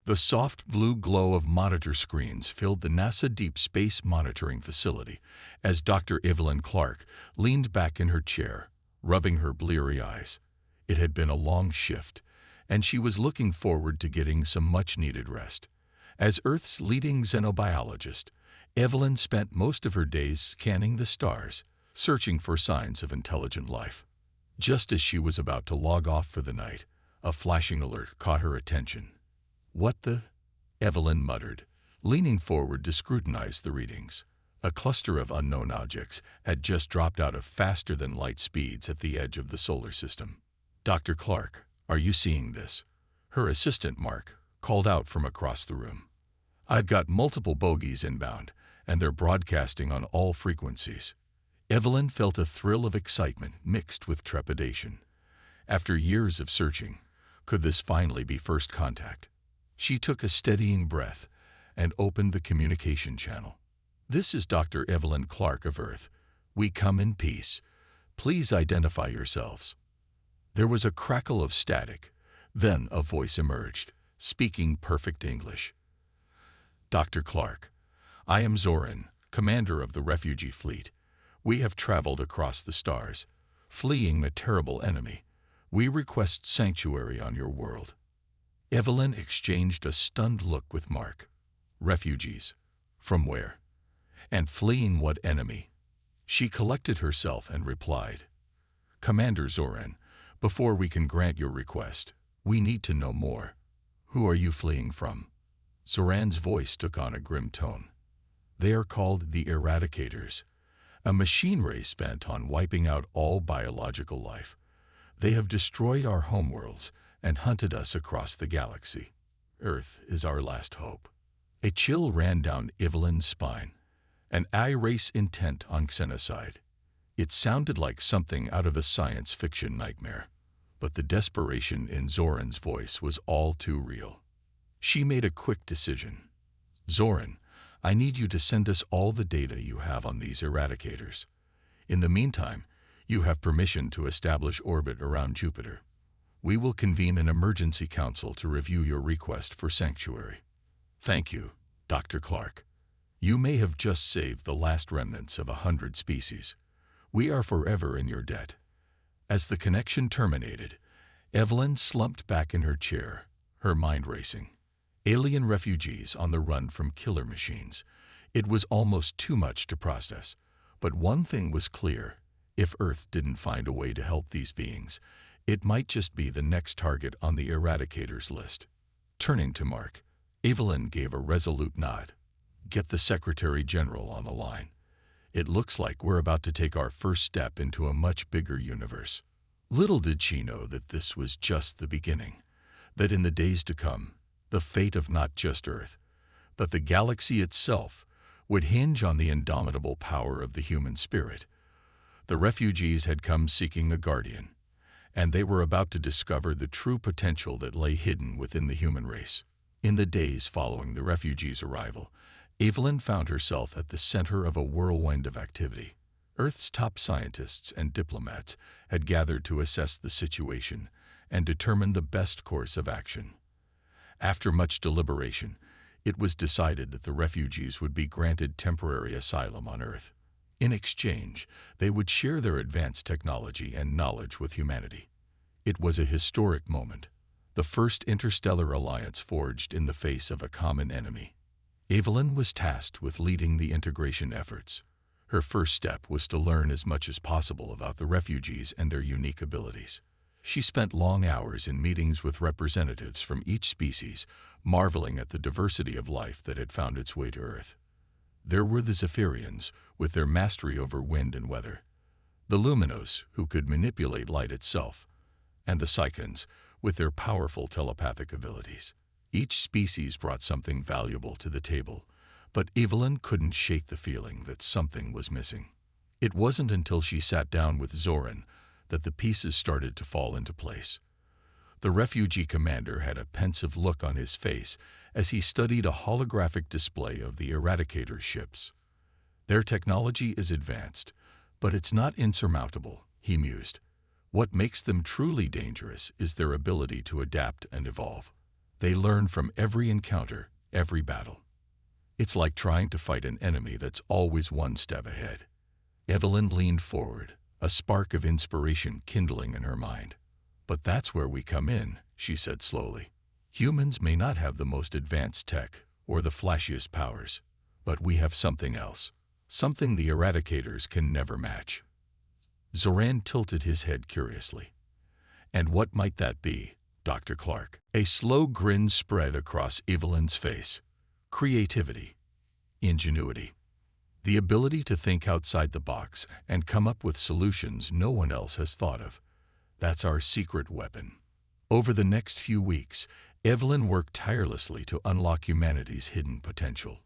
The soft blue glow of monitor screens filled the NASA Deep Space Monitoring Facility as Dr. Evelyn Clark leaned back in her chair, rubbing her bleary eyes. It had been a long shift, and she was looking forward to getting some much-needed rest. As Earth's leading xenobiologist, Evelyn spent most of her days scanning the stars, searching for signs of intelligent life. Just as she was about to log off for the night, a flashing alert caught her attention. "What the?" Evelyn muttered, leaning forward to scrutinize the readings. A cluster of unknown objects had just dropped out of faster-than-light speeds at the edge of the solar system. "Dr. Clark, are you seeing this?" Her assistant, Mark, called out from across the room. "I've got multiple bogies inbound, and they're broadcasting on all frequencies." Evelyn felt a thrill of excitement mixed with trepidation. After years of searching, could this finally be first contact? She took a steadying breath and opened the communication channel. "This is Dr. Evelyn Clark of Earth. We come in peace. Please identify yourselves." There was a crackle of static. Then a voice emerged, speaking perfect English. "Dr. Clark, I am Zoran, commander of the refugee fleet. We have traveled across the stars, fleeing a terrible enemy. We request sanctuary on your world." Evelyn exchanged a stunned look with Mark. "Refugees? From where? And fleeing what enemy?" She collected herself and replied, "Commander Zoran, before we can grant your request, we need to know more. Who are you fleeing from?" Zoran's voice took on a grim tone. "They are called the Eradicators, a machine race bent on wiping out all biological life. They have destroyed our homeworlds and hunted us across the galaxy. Earth is our last hope." A chill ran down Evelyn's spine, an eye race intent on xenocide. It sounded like something out of a science fiction nightmare, but the desperation in Zoran's voice was all too real. She made a quick decision. "Zoran, I need you to send us all the data you have on these Eradicators. In the meantime, you have permission to establish orbit around Jupiter. We will convene an emergency council to review your request for sanctuary." "Thank you, Dr. Clark. You may have just saved the last remnants of 100 species. We are forever in your debt." As the connection terminated, Evelyn slumped back in her chair, her mind racing. Alien refugees on the run from killer machines. It was almost too much to process. But one thing was clear. If Earth didn't find a way to help these beings, it might just be the next target on the Eradicators list. Turning to Mark, Evelyn gave a resolute nod. "Get the Secretary General on the line. It looks like we're about to take our first step into a much bigger universe." Little did she know that this was just the beginning, that in the days to come, the fate of not just Earth, but the galaxy itself would hinge on the indomitable power of the human spirit. The refugees had come seeking a guardian, and they were about to discover the true potential that lay hidden within the human race. In the days following the refugees' arrival, Evelyn found herself at the center of a whirlwind of activity. Earth's top scientists and diplomats had gathered to assess the situation and determine the best course of action. After much deliberation, it was decided that the refugees would be granted temporary asylum on Earth. In exchange, they would share their advanced technology and knowledge with humanity. It was a historic moment, the first interstellar alliance forged in the face of a common enemy. Evelyn was tasked with leading the integration efforts. Her first step was to learn as much as possible about the refugees and their unique abilities. She spent long hours in meetings with representatives from each species, marveling at the diversity of life that had found its way to Earth. There were the Zephyrians, with their mastery over wind and weather, the Luminos, who could manipulate light itself, and the Psychons, with their powerful telepathic abilities. Each species brought something valuable to the table, but Evelyn couldn't shake the feeling that something was missing. It wasn't until she sat down with Zoran that the pieces started to fall into place. The refugee commander had a pensive look on his face as he studied a holographic display of the Eradicator ships. "Their technology is advanced, but it's not insurmountable," he mused. "What makes them truly dangerous is their ability to adapt and evolve. They learn from every encounter, every battle. It's like trying to fight an enemy that's always one step ahead. Evelyn leaned forward, a spark of inspiration kindling in her mind. But that's where we come in, she said slowly. Humans may not have the most advanced tech or the flashiest powers, but we have something else, something the Eradicators can never match. Zoran tilted his head curiously. And what might that be, Dr. Clark? A slow grin spread across Evelyn's face. Creativity. Ingenuity. The ability to think outside the box and come up with solutions no one else has thought of. That's our secret weapon. Over the next few weeks, Evelyn worked tirelessly to unlock humanity's hidden potential.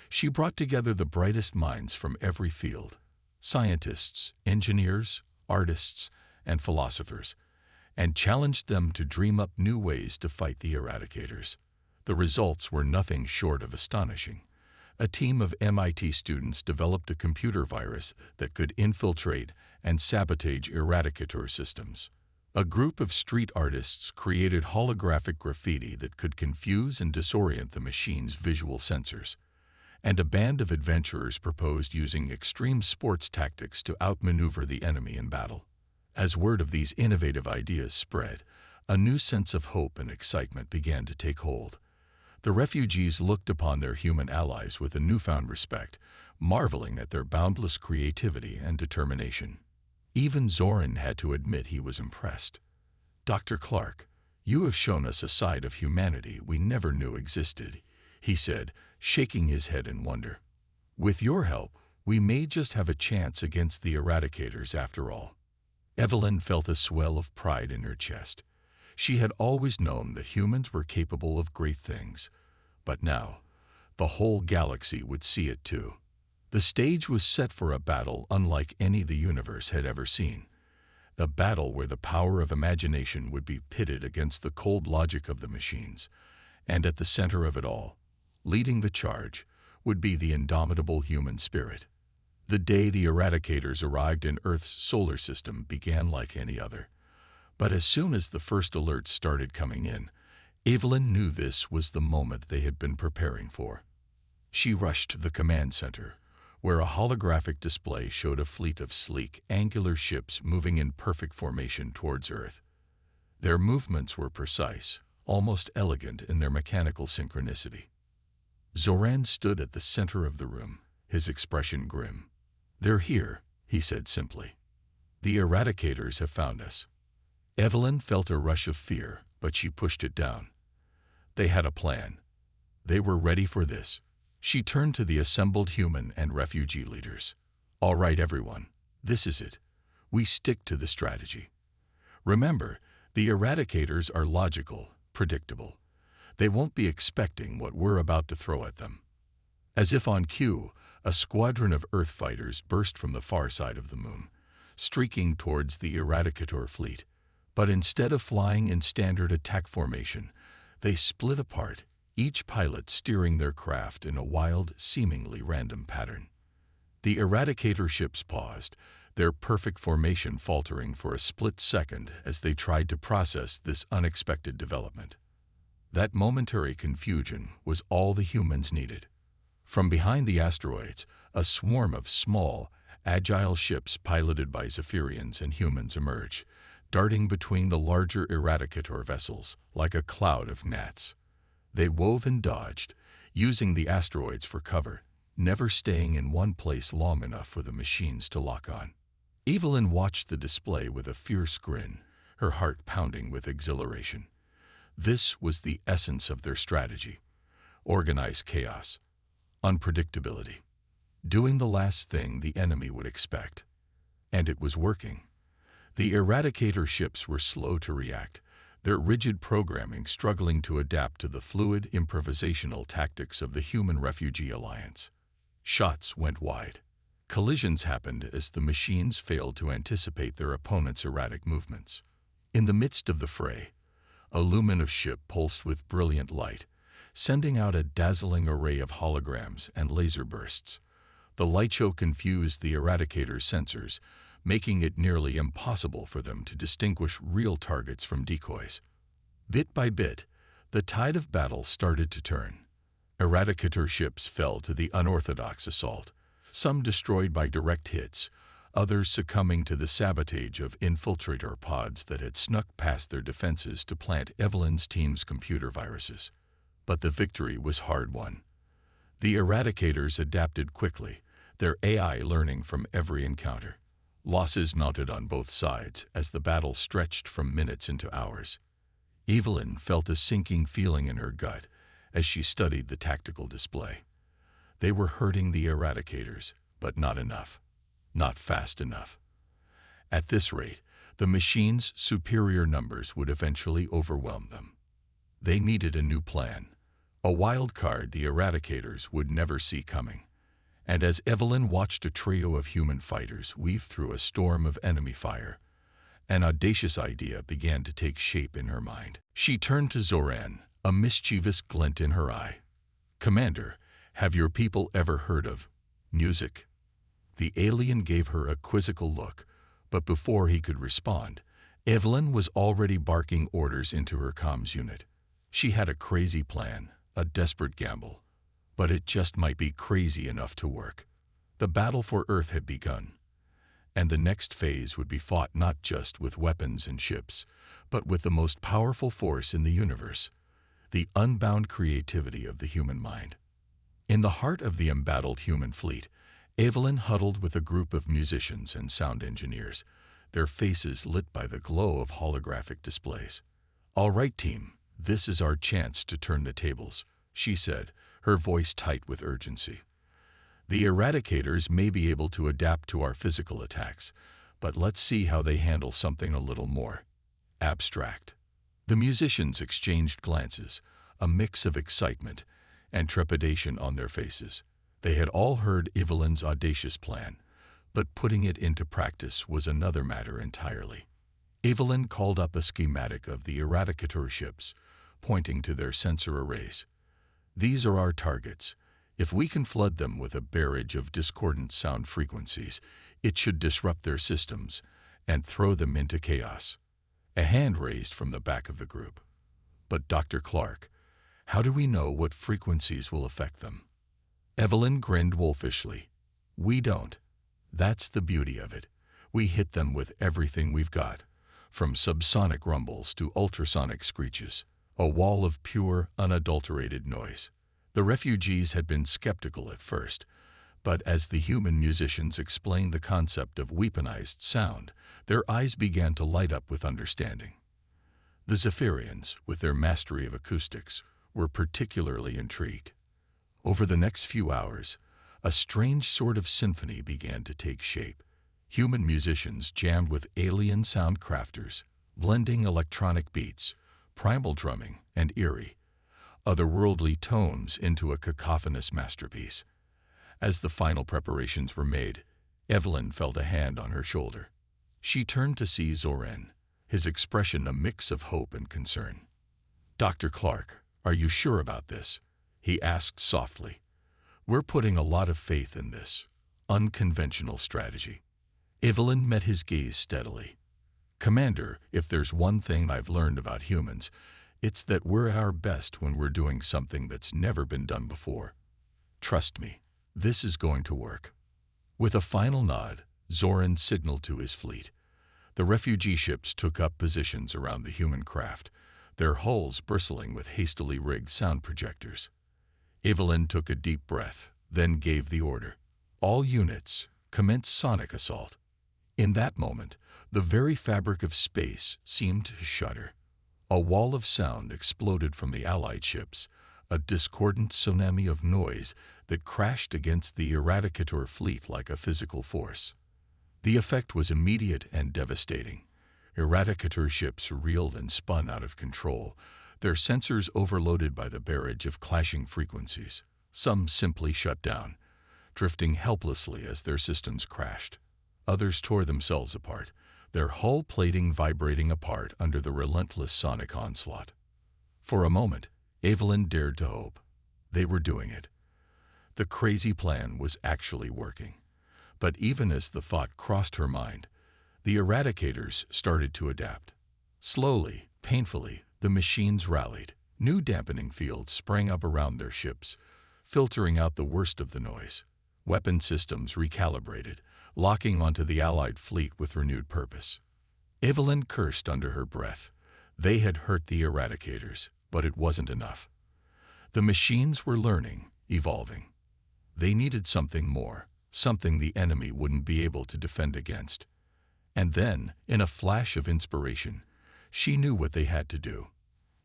She brought together the brightest minds from every field: scientists, engineers, artists, and philosophers, and challenged them to dream up new ways to fight the Eradicators. The results were nothing short of astonishing. A team of MIT students developed a computer virus that could infiltrate and sabotage Eradicator systems. A group of street artists created holographic graffiti that could confuse and disorient the machine's visual sensors. And a band of adventurers proposed using extreme sports tactics to outmaneuver the enemy in battle. As word of these innovative ideas spread, a new sense of hope and excitement began to take hold. The refugees looked upon their human allies with a newfound respect, marveling at their boundless creativity and determination. Even Zoran had to admit he was impressed. "Dr. Clark, you have shown us a side of humanity we never knew existed," he said, shaking his head in wonder. "With your help, we may just have a chance against the Eradicators after all." Evelyn felt a swell of pride in her chest. She had always known that humans were capable of great things, but now the whole galaxy would see it too. The stage was set for a battle unlike any the universe had ever seen. A battle where the power of imagination would be pitted against the cold logic of the machines, and at the center of it all, leading the charge, would be the indomitable human spirit. The day the Eradicators arrived in Earth's solar system began like any other. But as soon as the first alerts started coming in, Evelyn knew this was the moment they had been preparing for. She rushed to the command center, where a holographic display showed a fleet of sleek, angular ships moving in perfect formation towards Earth. Their movements were precise, almost elegant in their mechanical synchronicity. Zoran stood at the center of the room, his expression grim. "They're here," he said simply. "The Eradicators have found us." Evelyn felt a rush of fear, but she pushed it down. They had a plan. They were ready for this. She turned to the assembled human and refugee leaders. "All right, everyone, this is it. We stick to the strategy. Remember, the Eradicators are logical, predictable. They won't be expecting what we're about to throw at them." As if on cue, a squadron of Earth fighters burst from the far side of the moon, streaking towards the Eradicator fleet. But instead of flying in standard attack formation, they split apart, each pilot steering their craft in a wild, seemingly random pattern. The Eradicator ships paused, their perfect formation faltering for a split second as they tried to process this unexpected development. That momentary confusion was all the humans needed. From behind the asteroids, a swarm of small, agile ships piloted by Zephyrians and humans emerged, darting between the larger Eradicator vessels like a cloud of gnats. They wove and dodged, using the asteroids for cover, never staying in one place long enough for the machines to lock on. Evelyn watched the display with a fierce grin, her heart pounding with exhilaration. This was the essence of their strategy: organized chaos, unpredictability, doing the last thing the enemy would expect. And it was working. The Eradicator ships were slow to react, their rigid programming struggling to adapt to the fluid, improvisational tactics of the Human Refugee Alliance. Shots went wide. Collisions happened as the machines failed to anticipate their opponents' erratic movements. In the midst of the fray, a luminous ship pulsed with brilliant light, sending out a dazzling array of holograms and laser bursts. The light show confused the Eradicator's sensors, making it nearly impossible for them to distinguish real targets from decoys. Bit by bit, The tide of battle started to turn. Eradicator ships fell to the unorthodox assault, some destroyed by direct hits, others succumbing to the sabotage of infiltrator pods that had snuck past their defenses to plant Evelyn's team's computer viruses. But the victory was hard-won. The Eradicators adapted quickly, their AI learning from every encounter. Losses mounted on both sides as the battle stretched from minutes into hours. Evelyn felt a sinking feeling in her gut as she studied the tactical display. They were hurting the Eradicators, but not enough. Not fast enough. At this rate, the machine's superior numbers would eventually overwhelm them. They needed a new plan, a wild card the Eradicators would never see coming. And as Evelyn watched a trio of human fighters weave through a storm of enemy fire, an audacious idea began to take shape in her mind. She turned to Zoran, a mischievous glint in her eye. "Commander, have your people ever heard of music?" The alien gave her a quizzical look, but before he could respond, Evelyn was already barking orders into her comms unit. She had a crazy plan, a desperate gamble, but it just might be crazy enough to work. The battle for Earth had begun, and the next phase would be fought not just with weapons and ships, but with the most powerful force in the universe, the unbound creativity of the human mind. In the heart of the embattled human fleet, Evelyn huddled with a group of musicians and sound engineers, their faces lit by the glow of holographic displays. "All right, team, this is our chance to turn the tables," she said, her voice tight with urgency. "The Eradicators may be able to adapt to our physical attacks, but let's see how they handle something a little more abstract." The musicians exchanged glances, a mix of excitement and trepidation on their faces. They had all heard Evelyn's audacious plan, but putting it into practice was another matter entirely. Evelyn called up a schematic of the Eradicator ships, pointing to their sensor arrays. "These are our targets. If we can flood them with a barrage of discordant sound frequencies, it should disrupt their systems and throw them into chaos." A hand raised from the back of the group. "But Dr. Clark, how do we know what frequencies will affect them?" Evelyn grinned wolfishly. "We don't. That's the beauty of it. We hit them with everything we've got, from subsonic rumbles to ultrasonic screeches, a wall of pure, unadulterated noise." The refugees had been skeptical at first, but as the human musicians explained the concept of weaponized sound, their eyes began to light up with understanding. The Zephyrians, with their mastery of acoustics, were particularly intrigued. Over the next few hours, a strange sort of symphony began to take shape. Human musicians jammed with alien sound crafters, blending electronic beats, primal drumming, and eerie, otherworldly tones into a cacophonous masterpiece. As the final preparations were made, Evelyn felt a hand on her shoulder. She turned to see Zoran, his expression a mix of hope and concern. "Dr. Clark, are you sure about this?" he asked softly. "We're putting a lot of faith in this unconventional strategy." Evelyn met his gaze steadily. "Commander, if there's one thing I've learned about humans, it's that we're our best when we're doing something that's never been done before. Trust me, this is going to work." With a final nod, Zoran signaled to his fleet. The refugee ships took up positions around the human craft, their hulls bristling with hastily rigged sound projectors. Evelyn took a deep breath, then gave the order. "All units, commence sonic assault." In that moment, the very fabric of space seemed to shudder. A wall of sound exploded from the Allied ships, a discordant tsunami of noise that crashed against the Eradicator fleet like a physical force. The effect was immediate and devastating. Eradicator ships reeled and spun out of control, their sensors overloaded by the barrage of clashing frequencies. Some simply shut down, drifting helplessly as their systems crashed. Others tore themselves apart, their hull plating vibrating apart under the relentless sonic onslaught. For a moment, Evelyn dared to hope. They were doing it. The crazy plan was actually working. But even as the thought crossed her mind, the Eradicators started to adapt. Slowly, painfully, the machines rallied. New dampening fields sprang up around their ships, filtering out the worst of the noise. Weapon systems recalibrated, locking onto the Allied fleet with renewed purpose. Evelyn cursed under her breath. They had hurt the Eradicators, but it wasn't enough. The machines were learning, evolving. They needed something more, something the enemy wouldn't be able to defend against. And then, in a flash of inspiration, she knew what they had to do.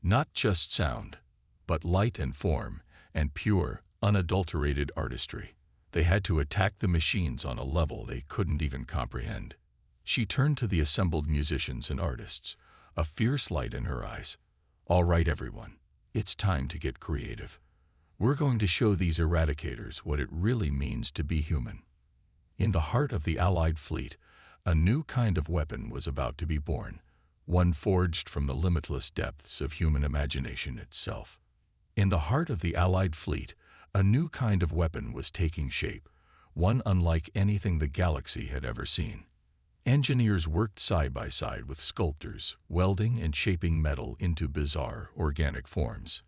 Not just sound, but light and form, and pure, unadulterated artistry. They had to attack the machines on a level they couldn't even comprehend. She turned to the assembled musicians and artists, a fierce light in her eyes. "All right, everyone, it's time to get creative. We're going to show these Eradicators what it really means to be human." In the heart of the Allied fleet, a new kind of weapon was about to be born, one forged from the limitless depths of human imagination itself. In the heart of the Allied fleet, a new kind of weapon was taking shape, one unlike anything the galaxy had ever seen. Engineers worked side by side with sculptors, welding and shaping metal into bizarre, organic forms.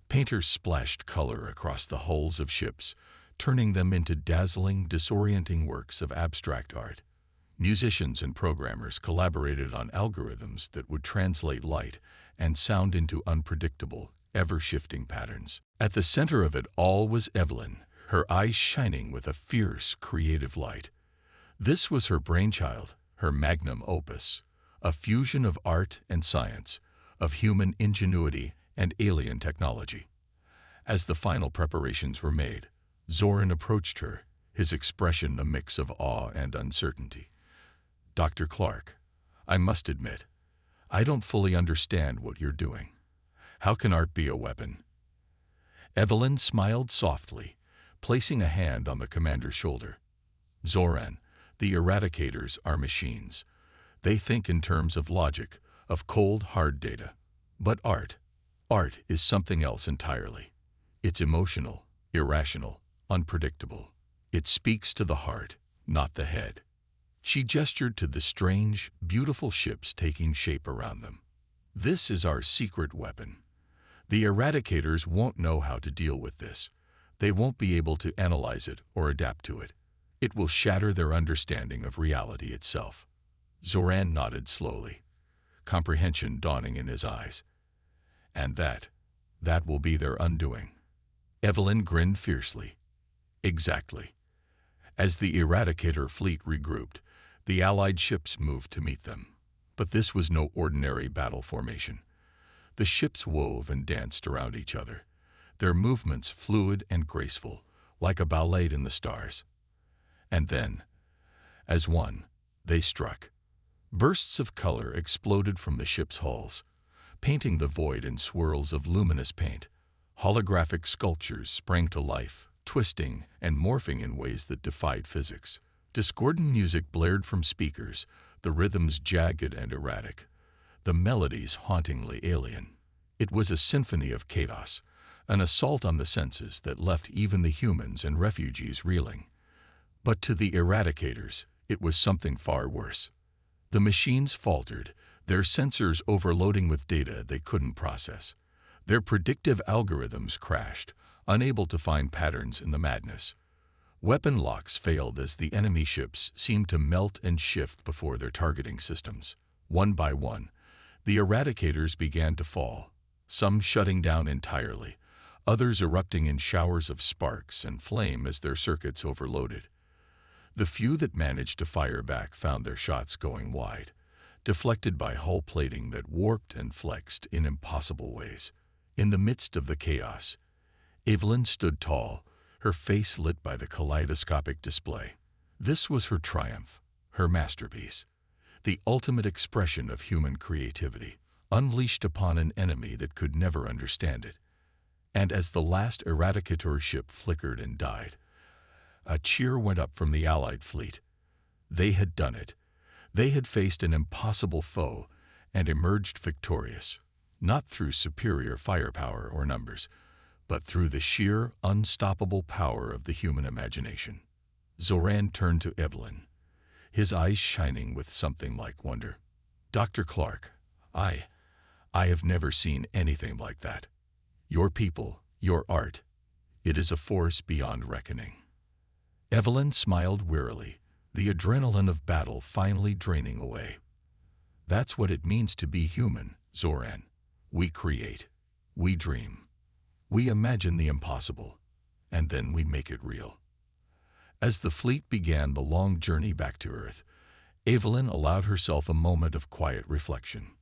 Painters splashed color across the hulls of ships, turning them into dazzling, disorienting works of abstract art. Musicians and programmers collaborated on algorithms that would translate light and sound into unpredictable, ever-shifting patterns. At the center of it all was Evelyn, her eyes shining with a fierce, creative light. This was her brainchild, her magnum opus, a fusion of art and science, of human ingenuity and alien technology. As the final preparations were made, Zoran approached her, his expression a mix of awe and uncertainty. "Dr. Clark, I must admit, I don't fully understand what you're doing. How can art be a weapon?" Evelyn smiled softly, placing a hand on the commander's shoulder. "Zoran, the Eradicators are machines. They think in terms of logic, of cold, hard data. But art is something else entirely. It's emotional, irrational, unpredictable. It speaks to the heart, not the head." She gestured to the strange, beautiful ships taking shape around them. "This is our secret weapon. The Eradicators won't know how to deal with this. They won't be able to analyze it or adapt to it. It will shatter their understanding of reality itself." Zoran nodded slowly, comprehension dawning in his eyes. "And that will be their undoing." Evelyn grinned fiercely. "Exactly." As the Eradicator fleet regrouped, the Allied ships moved to meet them. But this was no ordinary battle formation. The ships wove and danced around each other, their movements fluid and graceful, like a ballet in the stars. And then, as one, they struck. Bursts of color exploded from the ship's hulls, painting the void in swirls of luminous paint. Holographic sculptures sprang to life, twisting and morphing in ways that defied physics. Discordant music blared from speakers, the rhythms jagged and erratic, the melodies hauntingly alien. It was a symphony of chaos, an assault on the senses that left even the humans and refugees reeling. But to the Eradicators, it was something far worse. The machines faltered, their sensors overloading with data they couldn't process. Their predictive algorithms crashed, unable to find patterns in the madness. Weapon locks failed as the enemy ships seemed to melt and shift before their targeting systems. One by one, the Eradicators began to fall, some shutting down entirely, others erupting in showers of sparks and flame as their circuits overloaded. The few that managed to fire back found their shots going wide, deflected by hull plating that warped and flexed in impossible ways. In the midst of the chaos, Evelyn stood tall, her face lit by the kaleidoscopic display. This was her triumph, her masterpiece, the ultimate expression of human creativity, unleashed upon an enemy that could never understand it. And as the last Eradicator ship flickered and died, a cheer went up from the Allied fleet. They had done it. They had faced an impossible foe and emerged victorious, not through superior firepower or numbers, but through the sheer, unstoppable power of the human imagination. Zoran turned to Evelyn, his eyes shining with something like wonder. "Dr. Clark, I have never seen anything like that." Your people, your art, it is a force beyond reckoning." Evelyn smiled wearily, the adrenaline of battle finally draining away. "That's what it means to be human, Zoran. We create, we dream, we imagine the impossible, and then we make it real." As the fleet began the long journey back to Earth, Evelyn allowed herself a moment of quiet reflection.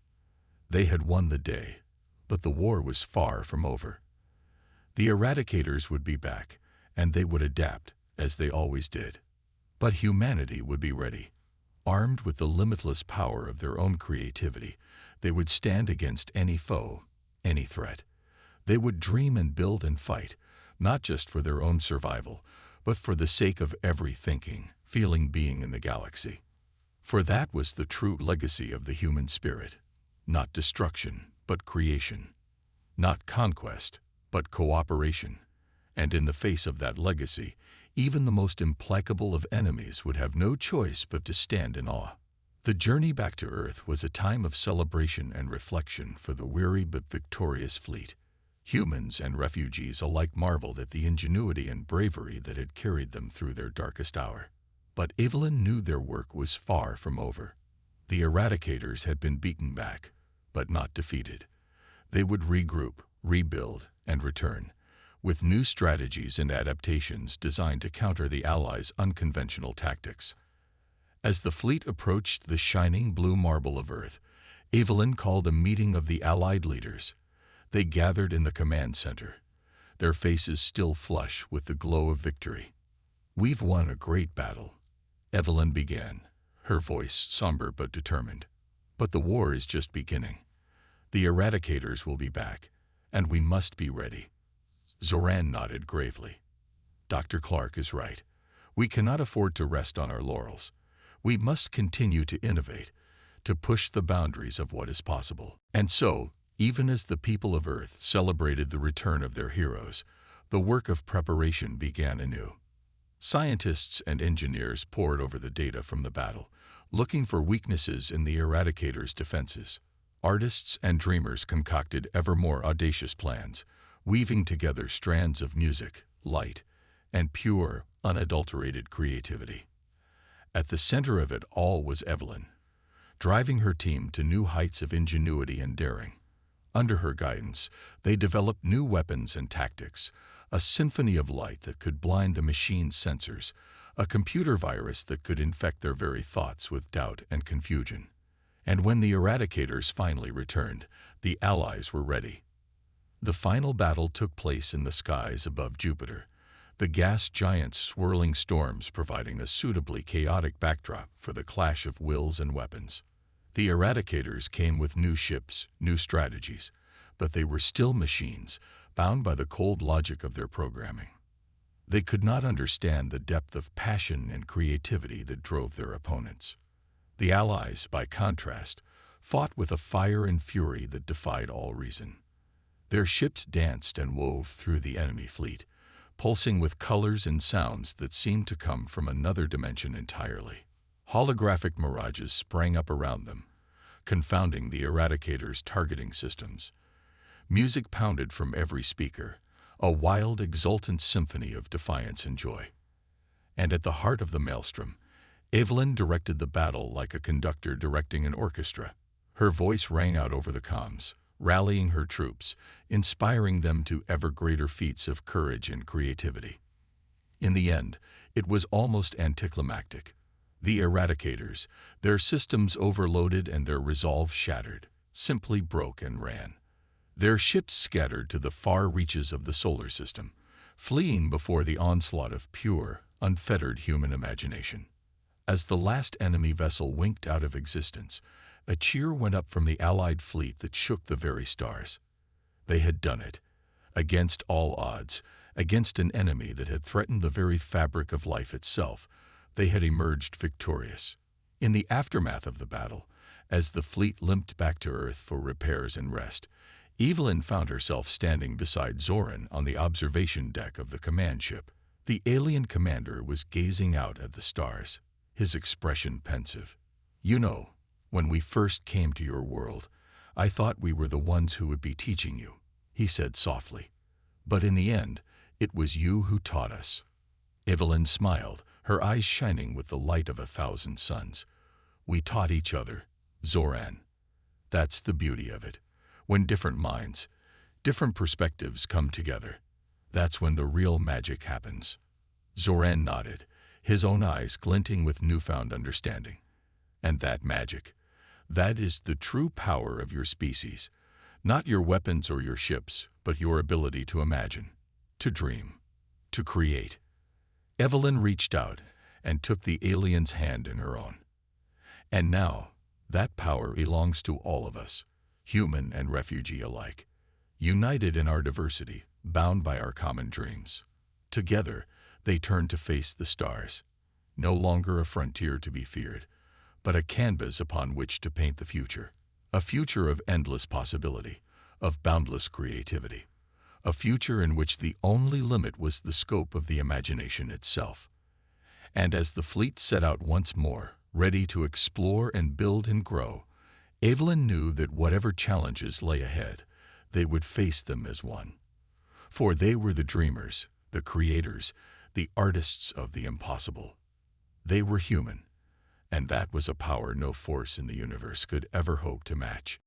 They had won the day, but the war was far from over. The Eradicators would be back, and they would adapt, as they always did. But humanity would be ready. Armed with the limitless power of their own creativity, they would stand against any foe, any threat. They would dream and build and fight, not just for their own survival, but for the sake of every thinking, feeling being in the galaxy. For that was the true legacy of the human spirit. Not destruction, but creation. Not conquest, but cooperation. And in the face of that legacy, even the most implacable of enemies would have no choice but to stand in awe. The journey back to Earth was a time of celebration and reflection for the weary but victorious fleet. Humans and refugees alike marveled at the ingenuity and bravery that had carried them through their darkest hour. But Evelyn knew their work was far from over. The Eradicators had been beaten back, but not defeated. They would regroup, rebuild, and return, with new strategies and adaptations designed to counter the Allies' unconventional tactics. As the fleet approached the shining blue marble of Earth, Evelyn called a meeting of the Allied leaders. They gathered in the command center, their faces still flush with the glow of victory. "We've won a great battle," Evelyn began, her voice somber but determined. "But the war is just beginning. The Eradicators will be back, and we must be ready." Zoran nodded gravely. "Dr. Clark is right. We cannot afford to rest on our laurels. We must continue to innovate, to push the boundaries of what is possible." And so, even as the people of Earth celebrated the return of their heroes, the work of preparation began anew. Scientists and engineers pored over the data from the battle, looking for weaknesses in the Eradicators' defenses. Artists and dreamers concocted ever more audacious plans, weaving together strands of music, light, and pure, unadulterated creativity. At the center of it all was Evelyn, driving her team to new heights of ingenuity and daring. Under her guidance, they developed new weapons and tactics, a symphony of light that could blind the machine's sensors, a computer virus that could infect their very thoughts with doubt and confusion. And when the Eradicators finally returned, the Allies were ready. The final battle took place in the skies above Jupiter, the gas giant's swirling storms providing a suitably chaotic backdrop for the clash of wills and weapons. The Eradicators came with new ships, new strategies, but they were still machines, bound by the cold logic of their programming. They could not understand the depth of passion and creativity that drove their opponents. The Allies, by contrast, fought with a fire and fury that defied all reason. Their ships danced and wove through the enemy fleet, pulsing with colors and sounds that seemed to come from another dimension entirely. Holographic mirages sprang up around them, confounding the Eradicators' targeting systems. Music pounded from every speaker, a wild, exultant symphony of defiance and joy. And at the heart of the maelstrom, Evelyn directed the battle like a conductor directing an orchestra. Her voice rang out over the comms, rallying her troops, inspiring them to ever greater feats of courage and creativity. In the end, it was almost anticlimactic. The Eradicators, their systems overloaded and their resolve shattered, simply broke and ran. Their ships scattered to the far reaches of the solar system, fleeing before the onslaught of pure, unfettered human imagination. As the last enemy vessel winked out of existence, a cheer went up from the Allied fleet that shook the very stars. They had done it. Against all odds, against an enemy that had threatened the very fabric of life itself, they had emerged victorious. In the aftermath of the battle, as the fleet limped back to Earth for repairs and rest, Evelyn found herself standing beside Zoran on the observation deck of the command ship. The alien commander was gazing out at the stars, his expression pensive. "You know, when we first came to your world, I thought we were the ones who would be teaching you. he said softly. But in the end, it was you who taught us. Evelyn smiled, her eyes shining with the light of 1,000 suns. We taught each other, Zoran. That's the beauty of it. When different minds, different perspectives come together, that's when the real magic happens. Zoran nodded, his own eyes glinting with newfound understanding. And that magic, that is the true power of your species. Not your weapons or your ships, but your ability to imagine, to dream, to create. Evelyn reached out and took the alien's hand in her own. And now, that power belongs to all of us, human and refugee alike, united in our diversity, bound by our common dreams. Together, they turned to face the stars, no longer a frontier to be feared, but a canvas upon which to paint the future. A future of endless possibility, of boundless creativity. A future in which the only limit was the scope of the imagination itself. And as the fleet set out once more, ready to explore and build and grow, Evelyn knew that whatever challenges lay ahead, they would face them as one. For they were the dreamers, the creators, the artists of the impossible. They were human, and that was a power no force in the universe could ever hope to match.